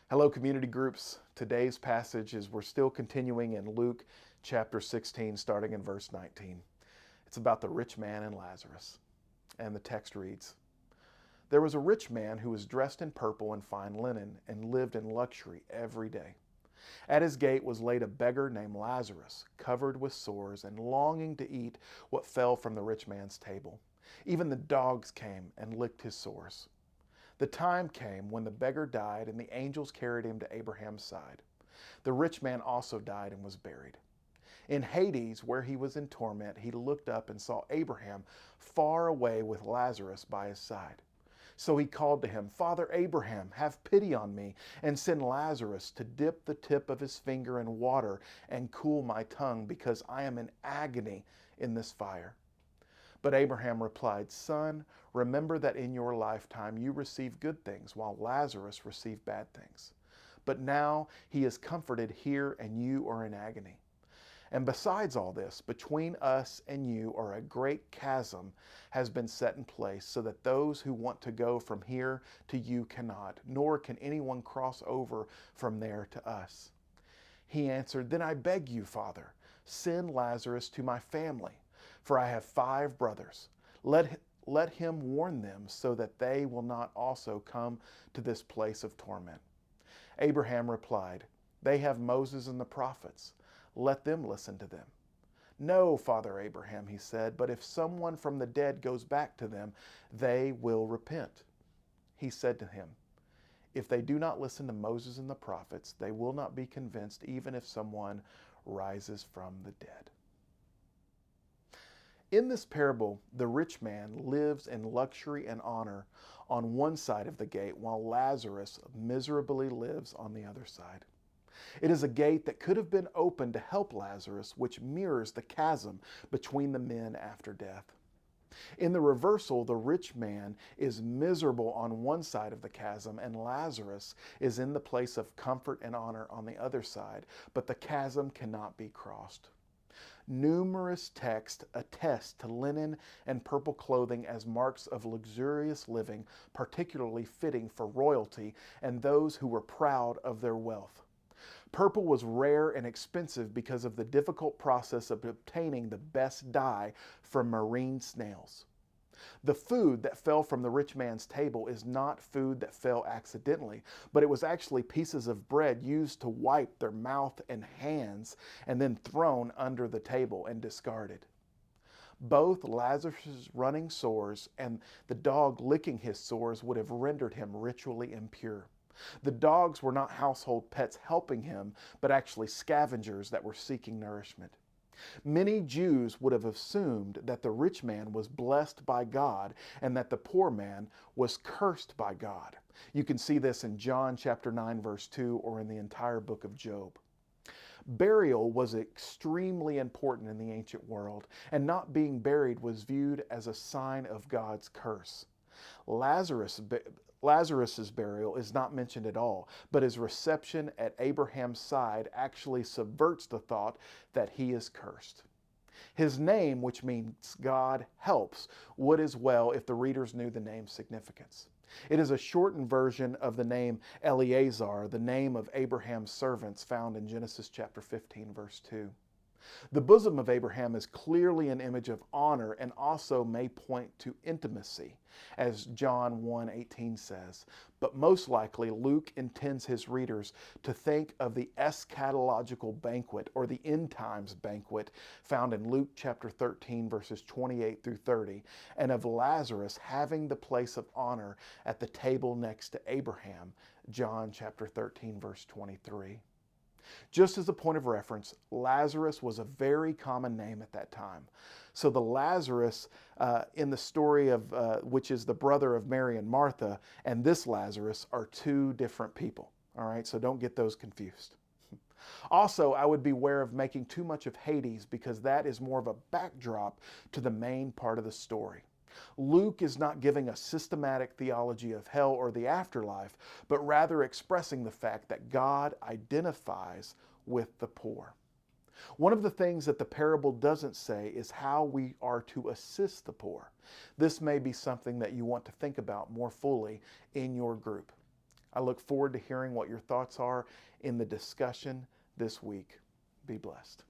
Hello, community groups. Today's passage is we're still continuing in Luke chapter 16, starting in verse 19. It's about the rich man and Lazarus. And the text reads, "There was a rich man who was dressed in purple and fine linen and lived in luxury every day. At his gate was laid a beggar named Lazarus, covered with sores and longing to eat what fell from the rich man's table. Even the dogs came and licked his sores. The time came when the beggar died, and the angels carried him to Abraham's side. The rich man also died and was buried. In Hades, where he was in torment, he looked up and saw Abraham far away with Lazarus by his side. So he called to him, 'Father Abraham, have pity on me, and send Lazarus to dip the tip of his finger in water and cool my tongue, because I am in agony in this fire.' But Abraham replied, 'Son, remember that in your lifetime you received good things, while Lazarus received bad things. But now he is comforted here, and you are in agony. And besides all this, between us and you are a great chasm has been set in place, so that those who want to go from here to you cannot, nor can anyone cross over from there to us.' He answered, 'Then I beg you, Father, send Lazarus to my family, for I have 5 brothers. Let him warn them, so that they will not also come to this place of torment.' Abraham replied, 'They have Moses and the prophets. Let them listen to them.' 'No, Father Abraham,' he said, 'but if someone from the dead goes back to them, they will repent.' He said to him, 'If they do not listen to Moses and the prophets, they will not be convinced, even if someone rises from the dead.'" In this parable, the rich man lives in luxury and honor on one side of the gate, while Lazarus miserably lives on the other side. It is a gate that could have been opened to help Lazarus, which mirrors the chasm between the men after death. In the reversal, the rich man is miserable on one side of the chasm, and Lazarus is in the place of comfort and honor on the other side, but the chasm cannot be crossed. Numerous texts attest to linen and purple clothing as marks of luxurious living, particularly fitting for royalty and those who were proud of their wealth. Purple was rare and expensive because of the difficult process of obtaining the best dye from marine snails. The food that fell from the rich man's table is not food that fell accidentally, but it was actually pieces of bread used to wipe their mouth and hands and then thrown under the table and discarded. Both Lazarus' running sores and the dog licking his sores would have rendered him ritually impure. The dogs were not household pets helping him, but actually scavengers that were seeking nourishment. Many Jews would have assumed that the rich man was blessed by God and that the poor man was cursed by God. You can see this in John chapter 9, verse 2, or in the entire book of Job. Burial was extremely important in the ancient world, and not being buried was viewed as a sign of God's curse. Lazarus's burial is not mentioned at all, but his reception at Abraham's side actually subverts the thought that he is cursed. His name, which means God helps, would as well if the readers knew the name's significance. It is a shortened version of the name Eleazar, the name of Abraham's servants found in Genesis chapter 15, verse 2. The bosom of Abraham is clearly an image of honor and also may point to intimacy, as John 1:18 says. But most likely, Luke intends his readers to think of the eschatological banquet or the end times banquet found in Luke chapter 13, verses 28 through 30, and of Lazarus having the place of honor at the table next to Abraham, John chapter 13, verse 23. Just as a point of reference, Lazarus was a very common name at that time. So the Lazarus in the story of which is the brother of Mary and Martha, and this Lazarus are 2 different people. All right, so don't get those confused. Also, I would beware of making too much of Hades, because that is more of a backdrop to the main part of the story. Luke is not giving a systematic theology of hell or the afterlife, but rather expressing the fact that God identifies with the poor. One of the things that the parable doesn't say is how we are to assist the poor. This may be something that you want to think about more fully in your group. I look forward to hearing what your thoughts are in the discussion this week. Be blessed.